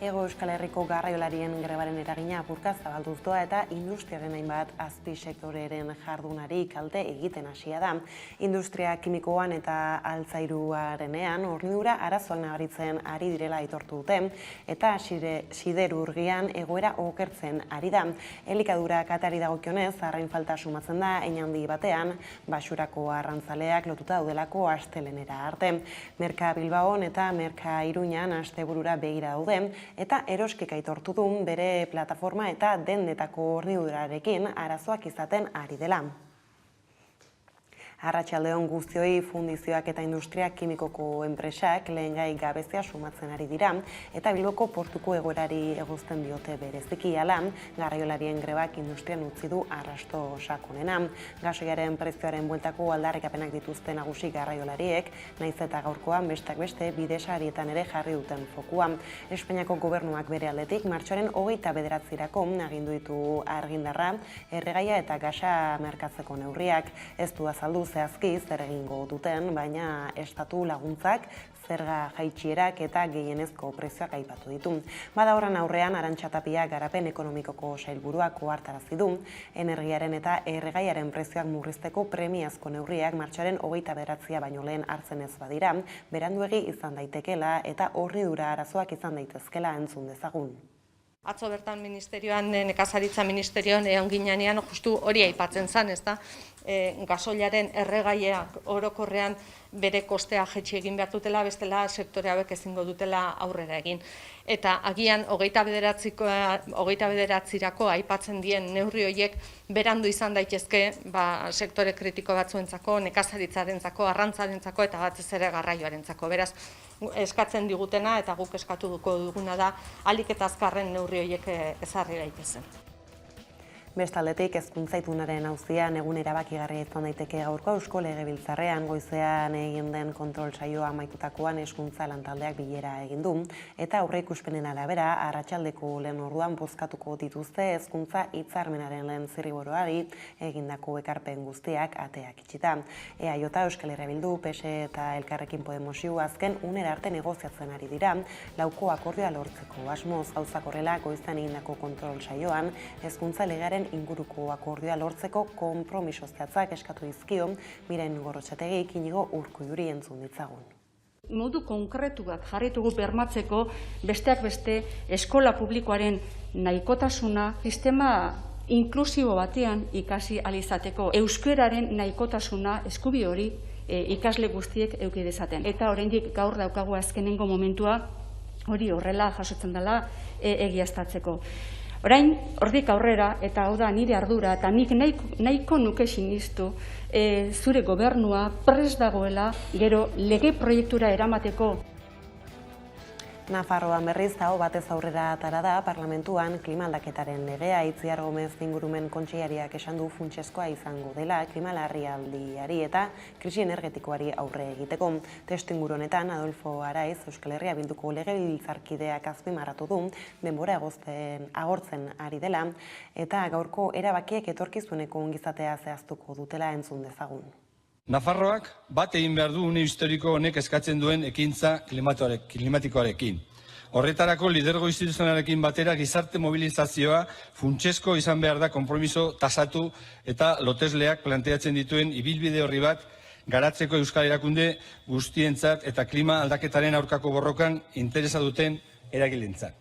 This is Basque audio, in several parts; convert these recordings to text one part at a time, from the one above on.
Hego Euskal Herriko garraiolarien grebaren eragina apurka zabalduz doa eta industriaren hainbat azpisektoreren jardunari kalte egiten hasia da. Industria kimikoan eta altzairuarenean hornidura arazoak nabaritzen ari direla aitortu dute eta siderurgian egoera okertzen ari da. Elikadura katari dagokionez, arrain falta sumatzen da hein handi batean, basurako arrantzaleak lotuta daudelako astelenera arte. Merka Bilbaon eta Merka Iruñan asteburura begira daude, eta eroskik aitortu du bere plataforma eta dendetako hornidurarekin arazoak izaten ari dela. Arratsaldeon guztioi, fundizioak eta industria kimikoko enpresak lehengai gabezia sumatzen ari dira eta Bilboko portuko egoerari eguzten diote bereziki hala, garraiolarien grebak industrian utzi du arrasto sakonena. Gasoilaren prezioaren bueltako aldarrikapenak dituzte nagusi garraiolariek, nahiz eta gaurkoan besteak beste bidesarietan ere jarri duten fokua. Espainiako gobernuak bere aldetik martxoaren 29-rako agindu ditu argindarra, erregaia eta gasa merkatzeko neurriak. Ez du azaldu zehazki zer egingo duten, baina estatu laguntzak, zerga jaitsierak eta gehienezko prezioak aipatu ditu. Bada horren aurrean, Arantxa Tapia garapen ekonomikoko sailburuak ohartarazi du, energiaren eta erregaiaren prezioak murrizteko premiazko neurriak martxoaren 29 baino lehen hartzen ez badira, beranduegi izan daitekeela eta hornidura arazoak izan daitezkela entzun dezagun. Atzo bertan ministerioan, nekazaritza ministerioan egon ginean justu hori aipatzen zen, ezta? Gasoilaren erregaiak orokorrean bere kostea jaitsi egin behar dutela, bestela sektore hauek ezingo dutela aurrera egin. Eta agian 29-rako aipatzen dien neurri horiek berandu izan daitezke sektore kritiko batzuentzako, nekazaritzarentzako, arrantzarentzako eta batez ere garraioarentzako. Beraz, eskatzen digutena eta guk eskatuko duguna da ahalik eta azkarren neurri horiek ezarri daitezen. Bestaldetik, hezkuntza itunaren auzian egun erabakigarria izan daiteke gaurko Eusko Legebiltzarrean goizean egin den kontrol saioa amaitutakoan hezkuntza lantaldeak bilera egin du eta aurreikuspenen arabera arratsaldeko lehen orduan bozkatuko dituzte hezkuntza hitzarmenaren lehen zirriborroari egindako ekarpen guztiak ateak itxita. EAJ, Euskal Herria Bildu, PSE eta Elkarrekin Podemosu azken unera arte negoziatzen ari dira lauko akordioa lortzeko asmoz. Gauzak horrela goizean egindako kontrol saioan hezkuntza legearen inguruko akordioa lortzeko konpromiso zehatzak eskatu dizkio Miren Gorrotxategik Inigo Urkulluri entzun ditzagun. Modu konkretuak jarritugu bermatzeko besteak beste eskola publikoaren nahikotasuna, sistema inklusibo batean ikasi ahal izateko, euskararen nahikotasuna eskubide hori ikasle guztiek eduki dezaten. Eta oraindik gaur daukagu azkenengo momentua hori horrela jasotzen dela egiaztatzeko. Orain, hortik aurrera, eta hau da nire ardura, eta nik nahiko nuke sinistu, zure gobernua prest dagoela, gero lege proiektura eramateko. Nafarroan berriz aho batez aurrera atera da parlamentuan klima aldaketaren legea. Itziar Gomez ingurumen kontseilariak esan du funtsezkoa izango dela klima larrialdiari eta krisi energetikoari aurre egiteko. Testuinguru honetan Adolfo Araiz Euskal Herria Bilduko legebiltzarkideak azpimarratu du denbora agortzen ari dela eta gaurko erabakiek etorkizuneko ongizatea zehaztuko dutela entzun dezagun. Nafarroak bat egin behar du une historiko honek eskatzen duen ekintza klimatikoarekin. Horretarako lidergo instituzionalarekin batera gizarte mobilizazioa funtsezko izan behar da konpromiso tasatu eta lotesleak planteatzen dituen ibilbide horri bat garatzeko euskal erakunde guztientzat eta klima aldaketaren aurkako borrokan interesa duten eragilentzat.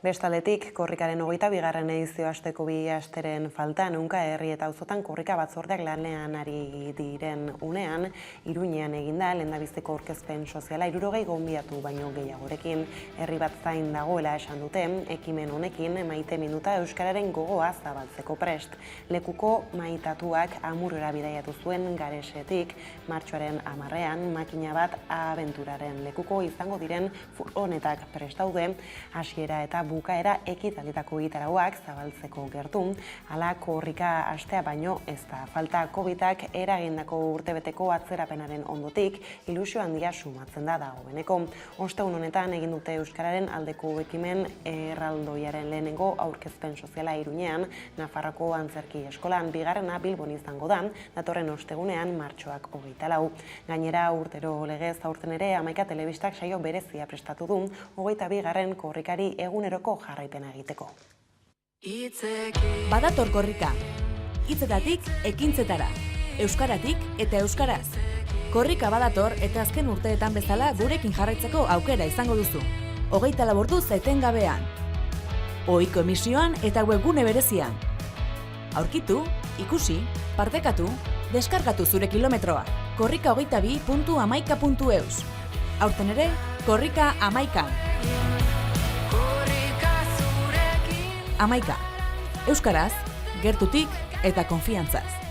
Bestaldetik, korrikaren 22. edizio asteko 2 asteren faltan, ehunka herri eta auzotan korrika batzordeak lanean ari diren unean, Iruñean eginda lehendabiziko aurkezpen soziala 60 gonbidatu baino gehiagorekin. Herri bat zain dagoela esan dute, ekimen honekin Maite Minuta euskararen gogoa zabaltzeko prest. Lekuko maitatuak Amurrera bidaiatu zuen Garesetik, martxoaren 10ean makina bat abenturaren lekuko izango diren furgonetak prest daude, hasiera eta bukaera ekitalditako egitarauak zabaltzeko gertu, hala korrika astea baino ez da. Falta COVID-ak eragindako urtebeteko atzerapenaren ondotik ilusio handia sumatzen da dagoeneko. Ostegun honetan egin dute Euskararen aldeko ekimen erraldoiaren lehenengo aurkezpen soziala Iruñean, Nafarroko Antzerki Eskolan, bigarrena Bilbon izango da, datorren ostegunean martxoak 24. Gainera urtero legez aurten ere 11 telebistak saio berezia prestatu du 22. korrikari eguneroko jarraipena egiteko. Badator korrika. Hitzetatik ekintzetara. Euskaratik eta euskaraz. Korrika badator eta azken urteetan bezala gurekin jarraitzeko aukera izango duzu. 24 orduz etengabean. Ohiko emisioan eta webgune berezian. Aurkitu, ikusi, partekatu, deskargatu zure kilometroa. korrika22.amaika.eus. Aurten ere, korrika 11. Amaika. Euskaraz, gertutik eta konfiantzaz.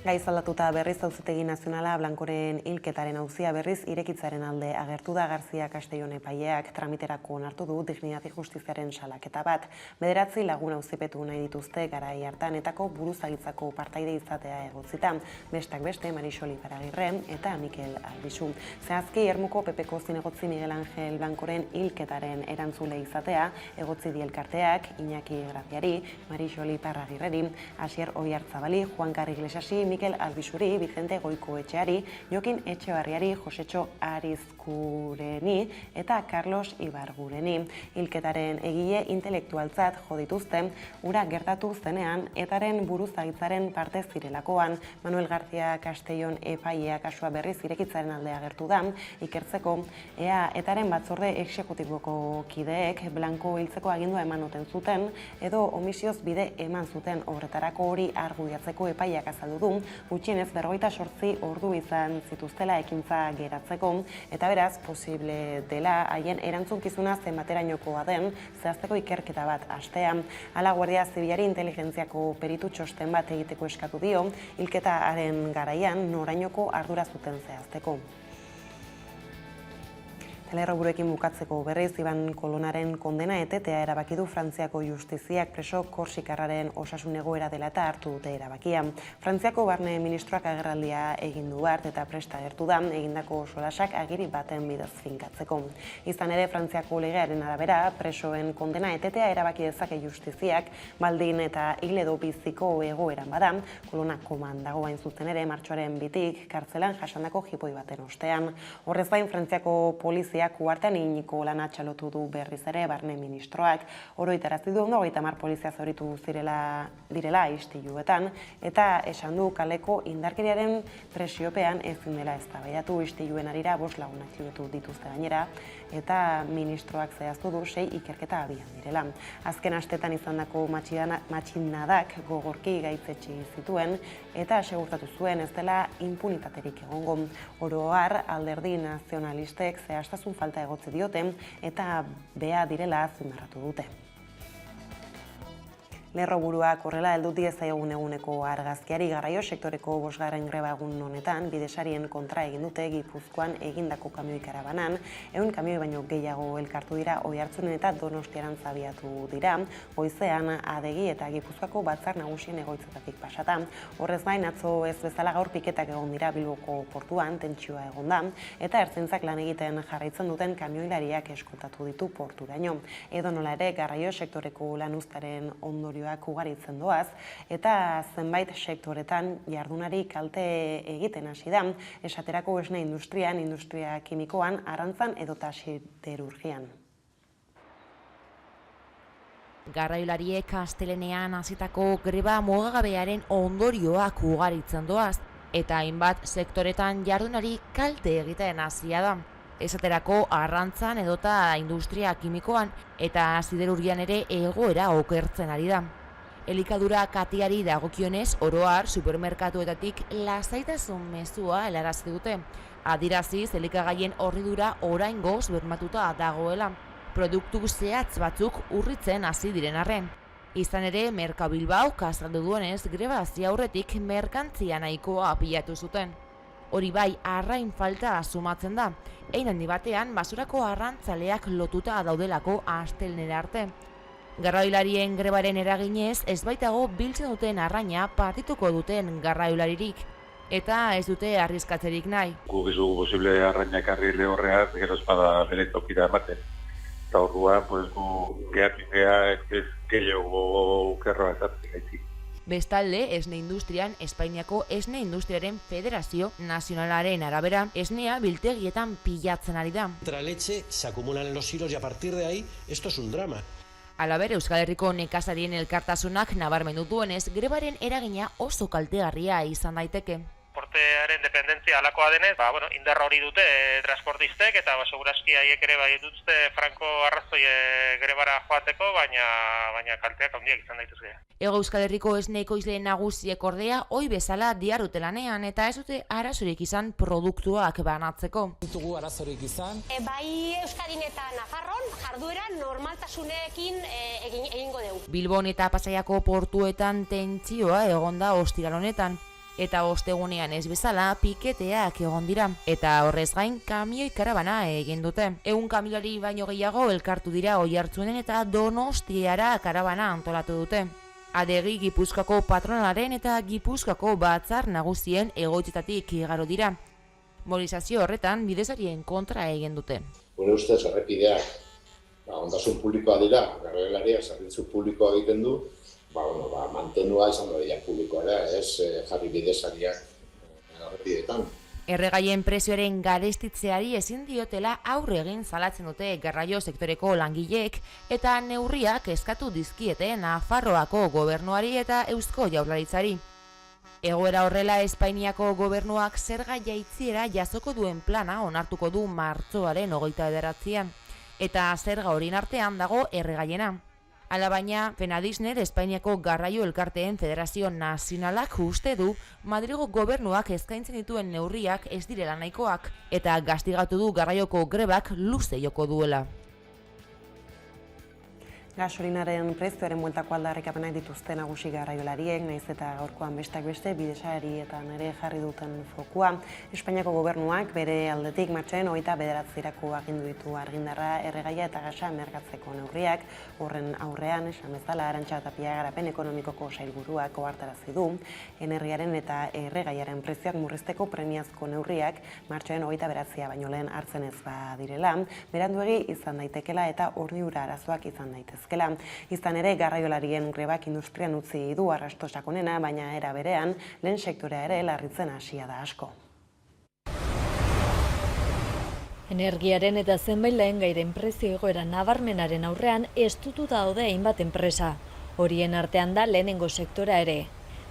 Gai zaldatuta berriz Auzitegi Nazionala Blancoren hilketaren auzia berriz irekitzaren alde agertu da. Garcia Castellón epaileak tramiterako onartu du Dignidad y Justiziaren salaketa bat. 9 lagun auzipetu nahi dituzte garai hartan etako buruzagitzako partaide izatea egotzita. Bestak beste Marisol Iparagirre eta Mikel Albizu. Zehazki Ermuko PPko zinegotzi Miguel Ángel Blancoren hilketaren erantzule izatea egotzi die elkarteak Iñaki Graziari, Marisol Iparagirreri, Asier Oiartzabali, Juan Carri Iglesiasi, Mikel Albizuri, Vicente Goikoetxeari, Jokin Etxebarriari, Josetxo Arizkureni eta Carlos Ibargureni. Hilketaren egile intelektualtzat jo dituzte, ura gertatu zenean etaren buruzagitzaren parte zirelakoan. Manuel García Castellón epailea kasua berriz irekitzaren alde agertu da, ikertzeko ea etaren batzorde exekutiboko kideek Blanco hiltzeko agindua eman oten zuten edo omisioz bide eman zuten. Horretarako hori argudiatzeko epaileak azaldu du, gutxienez 48 ordu izan zituztela ekintza geratzeko, eta beraz, posible dela haien erantzunkizuna zenbaterainokoa den zehazteko ikerketa bat hastea. Hala Guardia Zibilari inteligentziako peritu txosten bat egiteko eskatu dio, hilketaren garaian norainoko ardura zuten zehazteko. Telerroburuekin bukatzeko berriz, Iban Kolonaren kondena etetea erabaki du Frantziako justiziak preso korsikarraren osasun egoera dela eta hartu dute erabakia. Frantziako barne ministroak agerraldia egin du bart eta presta agertu da egindako solasak agiri baten bidez finkatzeko. Izan ere, Frantziako legearen arabera presoen kondena etetea erabaki dezake justiziak baldin eta hil edo biziko egoeran bada, Kolona koman dago hain zuzen ere martxoaren 2 kartzelan jasandako jipoi baten ostean. Horrez gain, Frantziako polizia uartean eginiko lana txalotu du berriz ere barne ministroak. Oroitarazi du 30 polizia zauritu direla istiluetan eta esan du kaleko indarkeriaren presiopean ezin dela eztabaidatu. Istiluen harira 5 lagun atxilotu dituzte gainera eta ministroak zehaztu du 6 ikerketa abian direla. Azken astetan izandako matxinadak gogorki gaitzetsi zituen eta segurtatu zuen ez dela impunitaterik egongo. Oro har, alderdi nazionalistek zehaztasun falta egotzi diote eta bea direla azpimarratu dute. Lerroburuak horrela heldu diezaiogun eguneko argazkiari. Garraio sektoreko 5. greba egun honetan bidesarien kontra egin dute Gipuzkoan egindako kamioi karabanan. 100 kamioi baino gehiago elkartu dira Oiartzunen eta Donostiarantz abiatu dira, goizean Adegi eta Gipuzkoako batzar nagusien egoitzetatik pasata. Horrez gain, atzo ez bezala gaur piketak egon dira Bilboko portuan, tentsioa egon da, eta ertzaintzak lan egiten jarraitzen duten kamioilariak eskoltatu ditu porturaino. Edonola ere, garraio sektoreko lanuztaren ondorioak ugaritzen doaz, eta zenbait sektoretan jardunari kalte egiten hasi da, esaterako esne industrian, industria kimikoan, arrantzan edota siderurgian. Garraiolariek astelehenean hasitako greba mugagabearen ondorioak ugaritzen doaz, eta hainbat sektoretan jardunari kalte egiten hasia da. Esaterako arrantzan edota industria kimikoan eta siderurgian ere egoera okertzen ari da. Elikadura katiari dagokionez, oro har supermerkatuetatik lasaitasun mezua helarazi dute. Adiraziz, elikagaien hornidura oraingoz bermatuta dagoela. Produktu zehatz batzuk urritzen hasi diren arren. Izan ere, Merkabilbao azaldu duenez, greba hasi aurretik merkantzia nahikoa pilatu zuten. Hori bai, arrain falta sumatzen da. Hein handi batean, basurako arrantzaleak lotuta daudelako astelnera arte. Garraiolarien grebaren eraginez, ez baitago biltzen duten arraina partituko duten garraiolaririk. Eta ez dute arriskatzerik nahi. Guk ez dugu posible arraina ekarri lehorreaz, gero espada bere tokira ematen. Eta orduan, gu gehatikea ez gehiago kerroa ezartzen gaitik. Bestalde, esne industrian, Espainiako Esne Industriaren Federazio Nazionalaren arabera, esnea biltegietan pilatzen ari da. La leche se acumulan en los silos y a partir de ahí esto es un drama. Halaber, Euskal Herriko nekazarien elkartasunak nabarmendu duenez, grebaren eragina oso kaltegarria izan daiteke. Transportearen dependentzia alakoa denez, indarra hori dute transportistek eta segurazki haiek ere bai dutuzte franko arrazoi grebara joateko, baina kalteak handiak izan daitezke. Hego Euskal Herriko esne ekoizle nagusiek ordea ohi bezala dihardute lanean eta ez dute arazorik izan produktuak banatzeko. Ditugu arazorik izan. Bai Euskadin eta Nafarron jarduera normaltasunekin egingo dugu. Bilbon eta Pasaiako portuetan tentsioa egonda ostiral honetan. Eta ostegunean ez bezala piketeak egon dira. Eta horrez gain kamioi karabana egin dute. 100 kamioilari baino gehiago elkartu dira Oiartzunen eta Donostiara karabana antolatu dute. Adegi Gipuzkoako patronalaren eta Gipuzkoako batzar nagusien egoitzetatik igaro dira. Mobilizazio horretan bidezarien kontra egin dute. Gure ustez errepideak ondasun publikoa dira, garraiolariak zerbitzu publikoa egiten du, mantenua izango dira publikoa da, ez jarri bidezariak errepideetan. Erregaien prezioaren garestitzeari ezin diotela aurre egin salatzen dute garraio sektoreko langileek eta neurriak eskatu dizkiete Nafarroako gobernuari eta Eusko Jaurlaritzari. Egoera horrela Espainiako gobernuak zerga jaitziera jasoko duen plana onartuko du martxoaren 29an eta zerga horien artean dago erregaiena. Alabaina, Fenadisner Espainiako Garraio Elkarteen Federazio Nazionalak uste du Madrilgo gobernuak eskaintzen dituen neurriak ez direla nahikoak eta gastigatu du garraioko grebak luze joko duela. Gasolinaren prezioaren bueltako aldarrikapenak dituzte nagusi garraiolariek, nahiz eta gaurkoan besteak beste bidesarietan ere jarri duten fokua. Espainiako gobernuak bere aldetik martxoaren 29irako agindu ditu argindarra, erregaia eta gasa merkatzeko neurriak. Horren aurrean, esan bezala, Arantxa Tapia garapen ekonomikoko sailburuak ohartarazi du, energiaren eta erregaiaren prezioak murrizteko premiazko neurriak martxoaren 29a baino lehen hartzen ez badirela, beranduegi izan daitekela eta horniura arazoak izan daitezke. Izan ere, garraiolarien grebak industrian utzi du arrasto sakonena, baina era berean, lehen sektorea ere larritzen hasia da asko. Energiaren eta zenbait lehengairen prezio igoera nabarmenaren aurrean estututa daude hainbat enpresa. Horien artean da lehenengo sektora ere.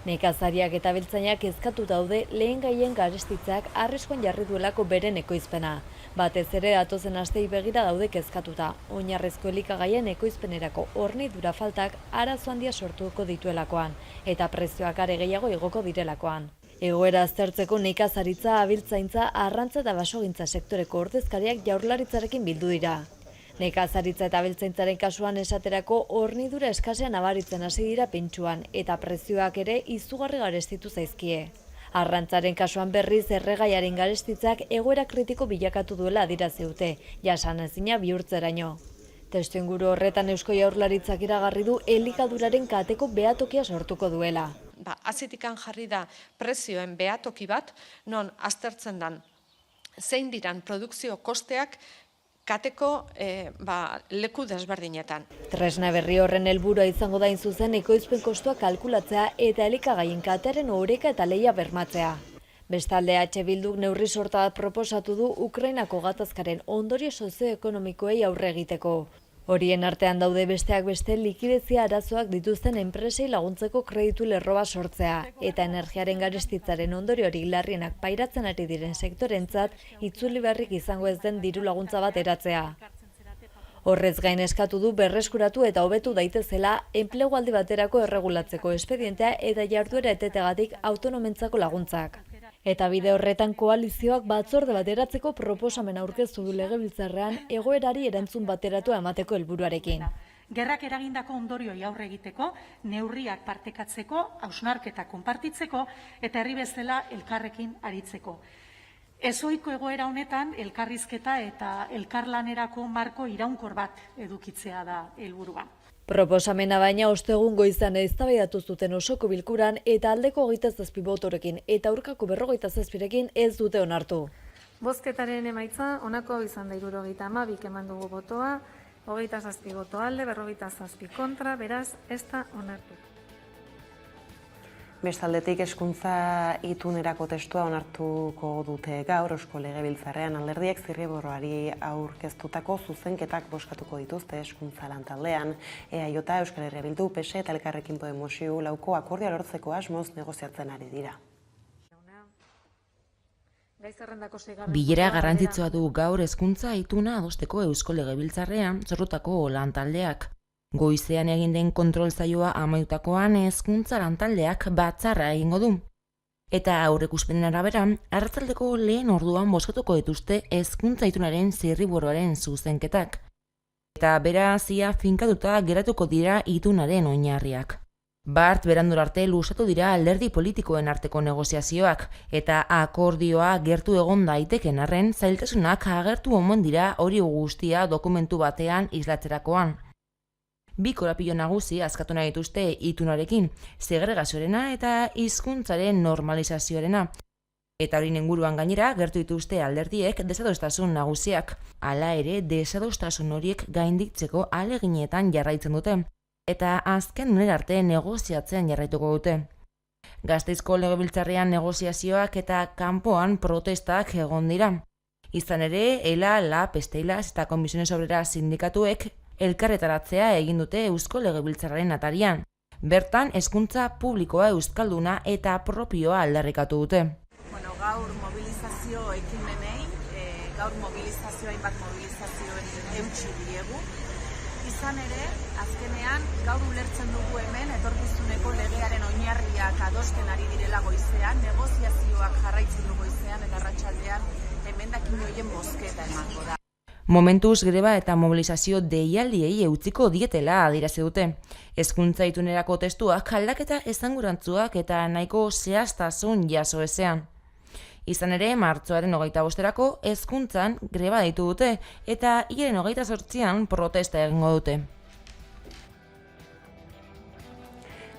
Nekazariak eta abeltzainak kezkatu daude lehengaien garestitzeak arriskuan jarri duelako beren ekoizpena. Batez ere datozen astei begira daude kezkatuta, oinarrezko elikagaien ekoizpenerako hornidura faltak arazo handia sortuko dituelakoan, eta prezioak are gehiago igoko direlakoan. Egoera aztertzeko nekazaritza, abiltzaintza, arrantza eta basogintza sektoreko ordezkariak Jaurlaritzarekin bildu dira. Nekazaritza eta abiltzaintzaren kasuan esaterako hornidura eskasean nabaritzen hasi dira pentsuan, eta prezioak ere izugarri garestitu zaizkie. Arrantzaren kasuan berriz erregaiaren garestitzak egoera kritiko bilakatu duela adierazi dute, jasanezina bihurtzeraino. Testuinguru horretan Eusko Jaurlaritzak iragarri du elikaduraren kateko behatokia sortuko duela. Azitikan jarri da prezioen behatoki bat, non aztertzen dan zein diran produkzio kosteak kateko leku desberdinetan. Tresna berri horren helburua izango da zuzen ekoizpen kostua kalkulatzea eta elikagaien katearen oreka eta lehia bermatzea. Bestalde H. Bilduk neurri sorta bat proposatu du Ukrainako gatazkaren ondorio sozioekonomikoei aurre egiteko. Horien artean daude besteak beste likidezia arazoak dituzten enpresei laguntzeko kreditu lerroa sortzea eta energiaren garestitzaren ondoriorik larrienak pairatzen ari diren sektorentzat itzuli beharrik izango ez den diru laguntza bat eratzea. Horrez gain eskatu du berreskuratu eta hobetu daitezela enplegu aldi baterako erregulatzeko espedientea eta jarduera etetegatik autonomentzako laguntzak. Eta bide horretan koalizioak batzorde bateratzeko proposamen aurkeztu du Legebiltzarrean egoerari erantzun bateratua emateko helburuarekin. Gerrak eragindako ondorioi aurre egiteko, neurriak partekatzeko, hausnarketa konpartitzeko eta herri bezala elkarrekin aritzeko. Ezohiko egoera honetan elkarrizketa eta elkarlanerako marko iraunkor bat edukitzea da helburua. Proposamena baina ostegun goizan eztabaidatu zuten osoko bilkuran eta aldeko 27 botorekin eta aurkako 47rekin ez dute onartu. Bozketaren emaitza honako izan da 72 eman dugu botoa, 27 boto alde, 47 kontra, beraz ez da onartu. Bestaldetik hezkuntza itunerako testua onartuko dute gaur Eusko Legebiltzarrean alderdiek zirriborroari aurkeztutako zuzenketak bozkatuko dituzte hezkuntza lantaldean. EAJ, Euskal Herria Bildu, PSE eta Elkarrekin Podemos-iu lauko akordioa lortzeko asmoz negoziatzen ari dira. Bilera garrantzitsua du gaur hezkuntza ituna adosteko Eusko Legebiltzarrean sortutako lantaldeak. Goizean egin den kontrol saioa amaitutakoan hezkuntza lantaldeak batzarra egingo du. Eta aurreikuspenen arabera, arratsaldeko lehen orduan bozkatuko dituzte hezkuntza itunaren zirriborroaren zuzenketak. Eta beraz ia finkatuta geratuko dira itunaren oinarriak. Bart berandur arte luzatu dira alderdi politikoen arteko negoziazioak eta akordioa gertu egon daiteken arren zailtasunak agertu omen dira hori guztia dokumentu batean islatzerakoan. Bi korapilo nagusi askatu nahi dituzte itunarekin, segregazioarena eta hizkuntzaren normalizazioarena. Eta hori inguruan gainera gertu dituzte alderdiek desadostasun nagusiak. Hala ere, desadostasun horiek gainditzeko ahaleginetan jarraitzen dute. Eta azken unera arte negoziatzen jarraituko dute. Gasteizko Legebiltzarrean negoziazioak eta kanpoan protestak egon dira. Izan ere, ELA, LAB, Steilas eta Komisiones Obreras sindikatuek elkarretaratzea egin dute Eusko Legebiltzarraren atarian. Bertan, hezkuntza publikoa euskalduna eta propioa aldarrikatu dute. Gaur mobilizazio ekimenei, gaur hainbat mobilizazioen eutsi diegu. Izan ere, azkenean, gaur ulertzen dugu hemen, etorkizuneko legearen oinarriak adosten ari direla goizean, negoziazioak jarraitzen du goizean eta arratsaldean emendakin horien bozketa emango da. Momentuz greba eta mobilizazio deialdiei eutziko dietela adierazi dute. Hezkuntza itunerako testuak aldaketa esangurantzuak eta nahiko zehaztasun jaso ezean. Izan ere, martxoaren 25erako hezkuntzan greba deitu dute eta hilaren 28an protesta egingo dute.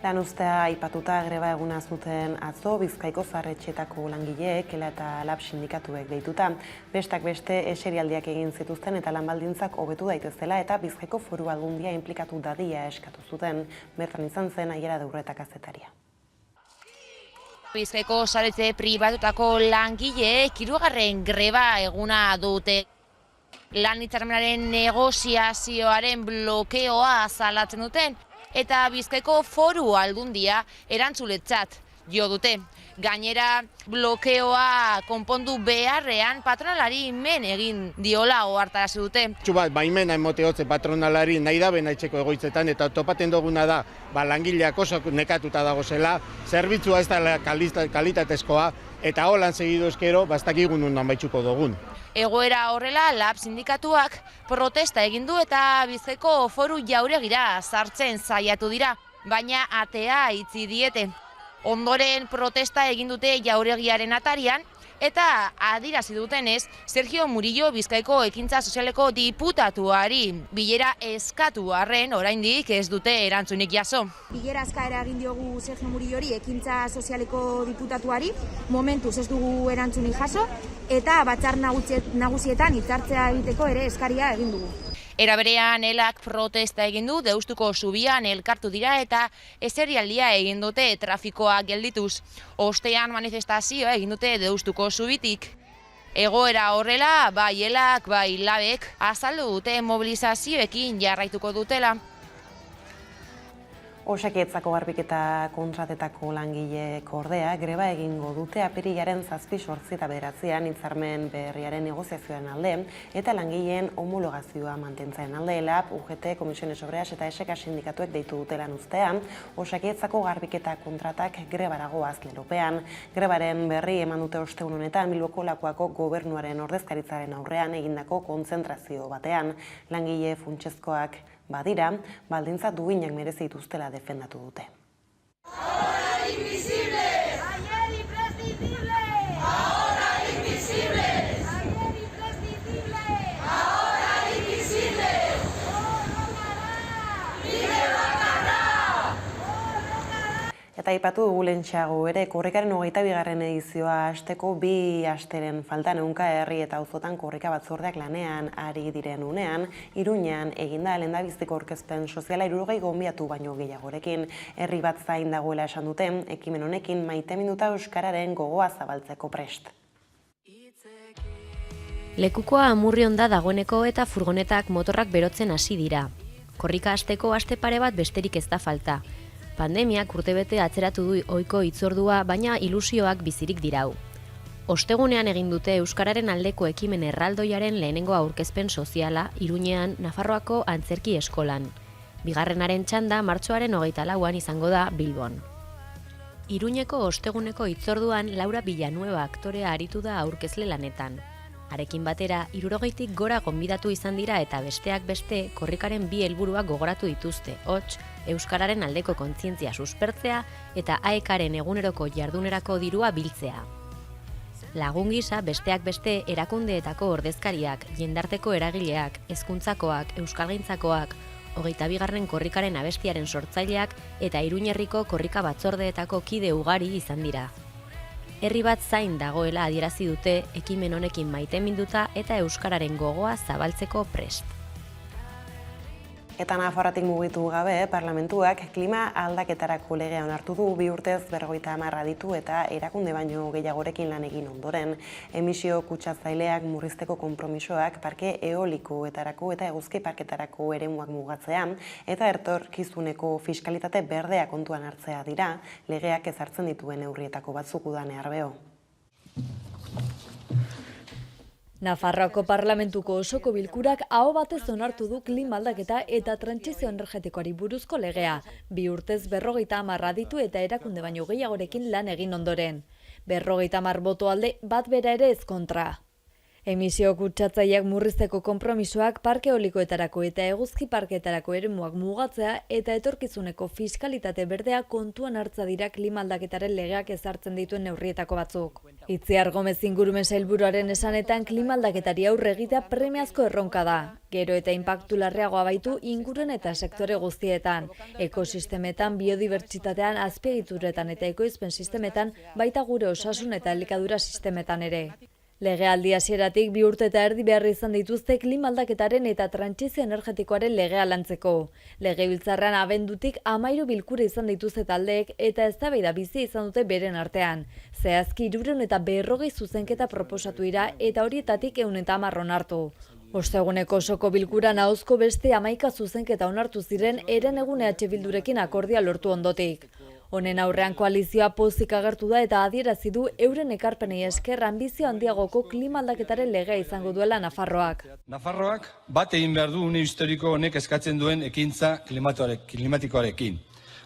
Lanuztea aipatuta greba eguna zuten atzo Bizkaiko zaharretxeetako langileek ELA eta LAB sindikatuek deituta. Bestak beste eserialdiak egin zituzten eta lanbaldintzak hobetu daitezela eta Bizkaiko Foru Aldundia inplikatu dadia eskatu zuten. Bertan izan zen Aiara Deurreta kazetaria. Bizkaiko zaharretxe pribatutako langileek 3. greba eguna dute. Lan hitzarmenaren negoziazioaren blokeoa salatzen duten eta Bizkaiko Foru Aldundia erantzuletzat jo dute. Gainera, blokeoa konpondu beharrean patronalari men egin diola ohartarazi dute. Baimena emoteotze patronalari nahi da benaitzeko egoitzetan eta topaten duguna da langileak oso nekatuta dagozela, zerbitzua ez da kalitatezkoa eta holan segidu eskero bastakigun undan baitzuko dugun. Egoera horrela, LAB sindikatuak protesta egin du eta Bizkaiko Foru jauregira sartzen saiatu dira, baina atea itzi diete. Ondoren protesta egin dute jauregiaren atarian eta adirazi dutenez, Sergio Murillo Bizkaiko Ekintza Sozialeko diputatuari bilera eskatu arren oraindik ez dute erantzunik jaso. Bilera eskaera egin diogu Sergio Murillori Ekintza Sozialeko diputatuari, momentuz ez dugu erantzunik jaso eta batzar nagusietan hitzartzea egiteko ere eskaria egin dugu. Era berean ELAk protesta egin du Deustuko zubian elkartu dira eta eserialdia egin dute trafikoa geldituz. Ostean manifestazioa egin dute Deustuko zubitik. Egoera horrela, bai ELAk, bai LABek azaldu dute mobilizazioekin jarraituko dutela. Osakidetzako garbiketa kontratetako langileek ordea greba egingo dute apirilaren 7, 8 eta 9 hitzarmen berriaren negoziazioaren alde eta langileen homologazioa mantentzaren alde. LAB, UGT, Komisiones Obreras eta ESK sindikatuek deitu dute lanuztean. Osakidetzako garbiketa kontratak grebarago azleropean. Grebaren berri eman dute ostegun honetan Bilboko Lakuako gobernuaren ordezkaritzaren aurrean egindako kontzentrazio batean. Langile funtsezkoak badira, baldintza duinak merezi dituztela defendatu dute. Ahora invisible, ayer imprescindible, ahora invisible. Eta aipatu dugu lehentxeago ere, korrikaren 22. edizioa hasteko 2 asteren faltan ehunka herri eta auzotan korrika batzordeak lanean ari diren unean, Iruñean eginda lehendabiziko aurkezpen soziala 60 gonbidatu baino gehiagorekin. Herri bat zain dagoela esan duten, ekimen honekin maiteminduta euskararen gogoa zabaltzeko prest. Lekukoa Amurrion da dagoeneko eta furgonetak motorrak berotzen hasi dira. Korrika hasteko aste pare bat besterik ez da falta. Pandemiak urtebete atzeratu du ohiko hitzordua, baina ilusioak bizirik dirau. Ostegunean egin dute euskararen aldeko ekimen erraldoiaren lehenengo aurkezpen soziala Iruñean Nafarroako Antzerki Eskolan. Bigarrenaren txanda martxoaren 24an izango da Bilbon. Iruñeko osteguneko hitzorduan Laura Villanueva aktorea aritu da aurkezle lanetan. Arekin batera, 60tik gora gonbidatu izan dira eta besteak beste korrikaren 2 helburuak gogoratu dituzte, hots, euskararen aldeko kontzientzia suspertzea eta AEKaren eguneroko jardunerako dirua biltzea. Lagun gisa besteak beste erakundeetako ordezkariak, jendarteko eragileak, hezkuntzakoak, euskalgaintzakoak, 22. korrikaren abestiaren sortzaileak eta Iruñerriko korrika batzordeetako kide ugari izan dira. Herri bat zain dagoela adierazi dute ekimen honekin maiteminduta eta euskararen gogoa zabaltzeko prest. Eta Nafarroatik mugitu gabe, parlamentuak klima aldaketarako legea onartu du 2 urtez 50 ditu eta erakunde baino gehiagorekin lan egin ondoren. Emisio kutsatzaileak murrizteko konpromisoak parke eolikoetarako eta eguzki parketarako eremuak mugatzea eta etorkizuneko fiskalitate berdea kontuan hartzea dira, legeak ezartzen dituen neurrietako batzuk Udane Arbeo. Nafarroako Parlamentuko osoko bilkurak aho batez onartu du klima aldaketa eta trantsizio energetikoari buruzko legea, 2 urtez 50 ditu eta erakunde baino gehiagorekin lan egin ondoren. 50 boto alde bat bera ere ez kontra. Emisio kutsatzaileak murrizteko konpromisoak parke eolikoetarako eta eguzki parketarako eremuak mugatzea eta etorkizuneko fiskalitate berdea kontuan hartza dira klima aldaketaren legeak ezartzen dituen neurrietako batzuk. Itziar Gomez ingurumen sailburuaren esanetan klima aldaketari aurre egitea premiazko erronka da. Gero eta inpaktu larriagoa baitu inguruen eta sektore guztietan, ekosistemetan, biodibertsitatean, azpiegituretan eta ekoizpen sistemetan, baita gure osasun eta elikadura sistemetan ere. Legealdi hasieratik 2 urte eta erdi behar izan dituzte klima aldaketaren eta trantsizio energetikoaren legea lantzeko. Legebiltzarrean abendutik 13 bilkura izan dituzte taldeek eta eztabaida bizi izan dute beren artean. Zehazki 340 zuzenketa proposatu dira eta horietatik 110 onartu. Osteguneko osoko bilkuran ahozko beste 11 zuzenketa onartu ziren Herenegun EH Bildurekin akordia lortu ondotik. Honen aurrean koalizioa pozik agertu da eta adierazi du euren ekarpenei esker anbizio handiagoko klima aldaketaren legea izango duela Nafarroak. Nafarroak bat egin behar du une historiko honek eskatzen duen ekintza klimatikoarekin.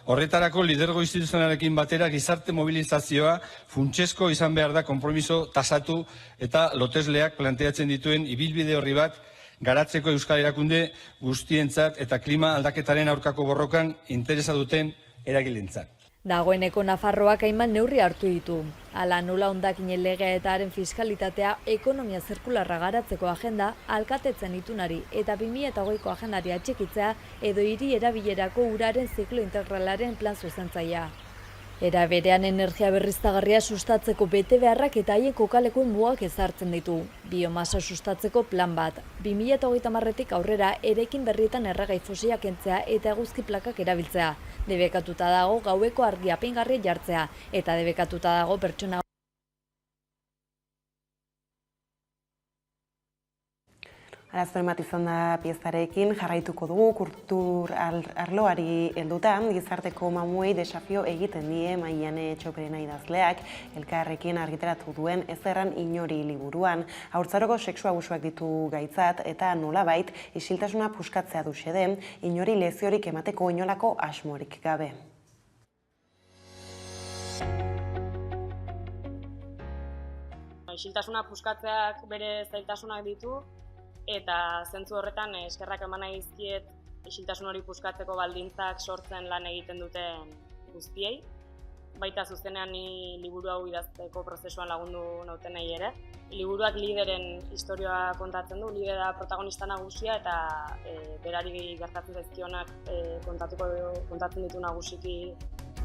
Horretarako lidergo instituzionalekin batera gizarte mobilizazioa funtsezko izan behar da konpromiso tasatu eta lotesleak planteatzen dituen ibilbide horri bat garatzeko euskal erakunde guztientzat eta klima aldaketaren aurkako borrokan interesa duten eragilentzat. Dagoeneko Nafarroak hainbat neurri hartu ditu. Hala nola hondakinen legea eta haren fiskalitatea, ekonomia zirkularra garatzeko agenda, alkatetzen itunari eta 2020ko agendari atxikitzea edo hiri erabilerako uraren ziklo integralaren plan zuzentzailea. Era berean energia berriztagarria sustatzeko betebeharrak eta haien kokalekuen mugak ezartzen ditu. Biomasa sustatzeko plan bat. 2030tik aurrera eraikin berrietan erregai fosilak kentzea eta eguzki plakak erabiltzea. Debekatuta dago gaueko argi apaingarria jartzea eta debekatuta dago pertsona Arazoen bat izan da piezarekin, jarraituko dugu kultur arloari helduta, gizarteko mamuei desafio egiten die Maiane Txoperena idazleak, elkarrekin argitaratu duen Ez erran inori liburuan. Haurtzaroko sexu abusuak ditu gaitzat eta nolabait isiltasuna puskatzea du xede, inori leziorik emateko inolako asmorik gabe. Isiltasuna puskatzeak bere zailtasunak ditu, eta zentzu horretan eskerrak eman nahi dizkiet isiltasun hori puskatzeko baldintzak sortzen lan egiten duten guztiei. Baita zuzenean ni liburu hau idazteko prozesuan lagundu nautenei ere. Liburuak Lideren istorioa kontatzen du, Lider da protagonista nagusia eta berari gertatzen zaizkionak kontatzen ditu nagusiki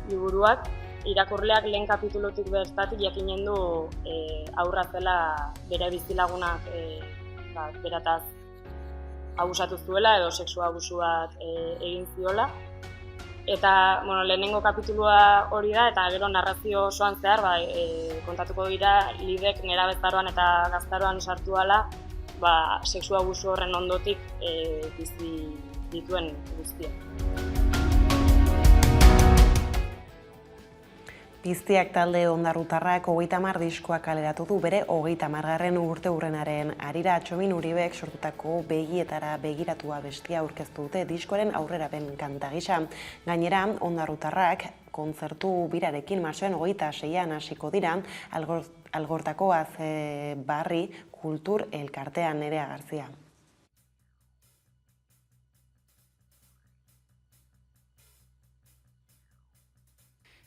liburuak, irakurleak lehen kapitulutik bertatik jakinen du aurra zela bere bizilagunak berataz abusatu zuela edo sexu abusu bat egin ziola. Eta lehenengo kapitulua hori da, eta gero narrazio osoan zehar kontatuko dira Lidek nerabezaroan eta gaztaroan sartu dela sexu abusu horren ondotik bizi dituen guztiak. Piztiak talde ondarrutarrak 30 diskoa kaleratu du bere 30. urteurrenaren harira. Txomin Uribek sortutako begietara begiratua bestia aurkeztu dute diskoaren aurrerapen kanta gisa. Gainera, ondarrutarrak kontzertu birarekin martxoaren 26an hasiko dira Algortako Barri Kultur Elkartean. Nerea Garzia.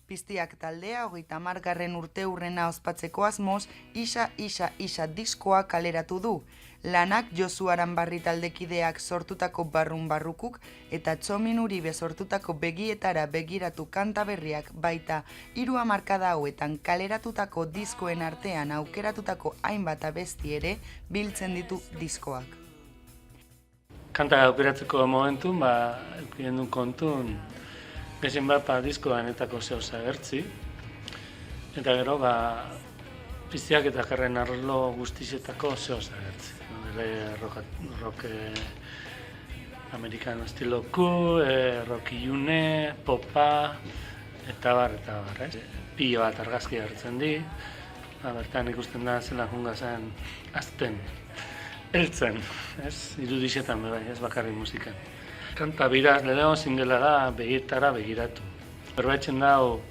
Piztiak taldea 30. urteurrena ospatzeko asmoz Isa diskoa kaleratu du. Lanak Josu Aranbarri taldekideak sortutako Barrun Barrukuk eta Txomin Uribe sortutako Begietara begiratu kanta berriak baita 3 hamarkada hauetan kaleratutako diskoen artean aukeratutako hainbat abesti ere biltzen ditu diskoak. Kanta aukeratzeko momentun, eduki du kontun, gezin diskoan etako zehoz agertzi, eta gero Piztiak eta Jarren arlo guztizetako zehoz agertzi. Rock amerikano estilo cool, rock ilune, popa, eta bar. Pilo bat argazki hartzen di, bertan ikusten da zela junga zen azten, heltzen, irudizetan bai, ez bakarrik musikan. Kanta biraz, lehenengo singela da Begietara begiratu. Berbaitzen dago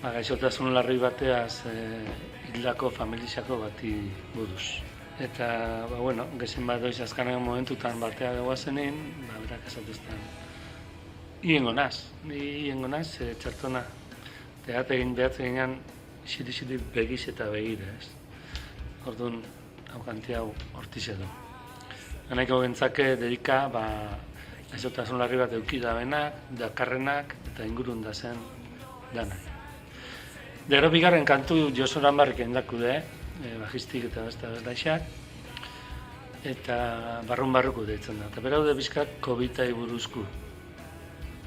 gaixotasun larri bateaz hildako familiako bati buruz. Eta, gezin bat doiz azkanean momentutan batea goazenin, berak esatuzten. Iengo naz, txartona. Teat egin behatzen ginean, xiri begiz eta begire, ez. Orduan, hau kanti hau hortize du. Hanaiko gentzake dedika, gaixotasun larri bat eukidabenak, dakarrenak eta ingurun da zen danak. Gero bigarren kantu Josu Aranbarrik endakude, bajistik eta beste bezlaixak, eta Barrun Barruku deitzen da. Eta beraude bizkat COVID-ai buruzku.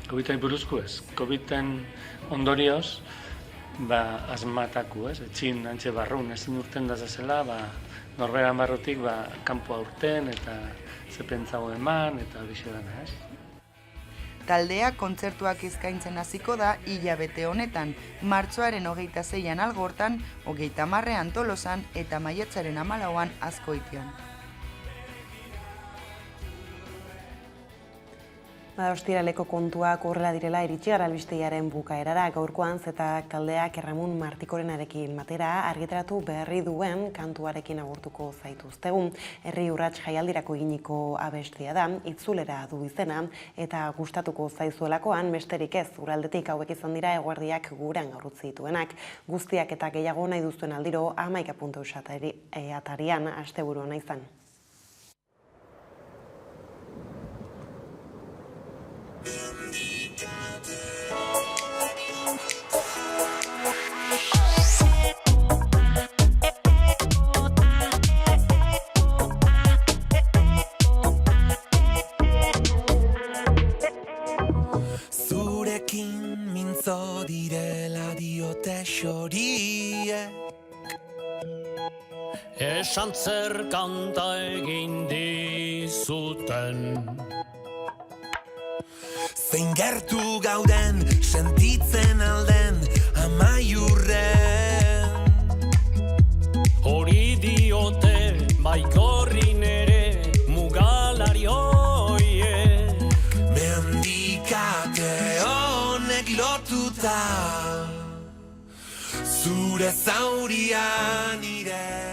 COVID-ai buruzku ez. COVID-en ondorioz, asmataku, ez? Etxin, antxe barrun, ezin urten da zazela, norberan barrutik kanpoa urten eta ze pentsago eman eta hori dana, ez? Taldea kontzertuak eskaintzen hasiko da hilabete honetan, martxoaren 26an Algortan, 30an Tolosan eta maiatzaren 14an Azkoitian. Ostiraleko kontuak horrela direla iritsi gara albistegiaren bukaerara. Gaurkoan Zetak taldeak Erramun Martikorenarekin batera argitaratu berri duen kantuarekin agurtuko zaituztegu. Herri Urrats jaialdirako eginiko abestia da, itzulera du izena, eta gustatuko zaizuelakoan besterik ez, uraldetik hauek izan dira eguerdiak gurean gaurutzi dituenak. Guztiak eta gehiago nahi duzuen aldiro 11.eus atarian asteburu ona izan. Zurekin mintzo direla diote xoriek, esan zer kanta egin dizuten. Zein gertu gauden sentitzen alden amaiurren, hori diote baikorrin ere mugalari hoiek, mendikate honek lotuta zure zaurian ire.